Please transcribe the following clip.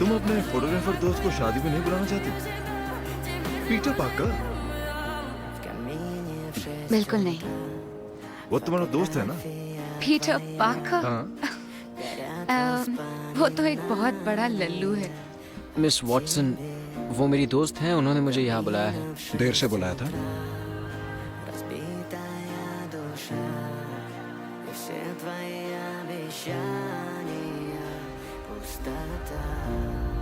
तुम अपने फोटोग्राफर दोस्त को शादी में नहीं बुलाना चाहती? पीटर पाकर। बिल्कुल नहीं। वो तुम्हारा दोस्त है ना? पीटर पाकर? हाँ। वो तो एक बहुत बड़ा लल्लू है। मिस वॉटसन, वो मेरी दोस्त हैं, उन्होंने मुझे यहाँ बुलाया है। देर से बुलाया था। Się twoja biesiania pusta ta.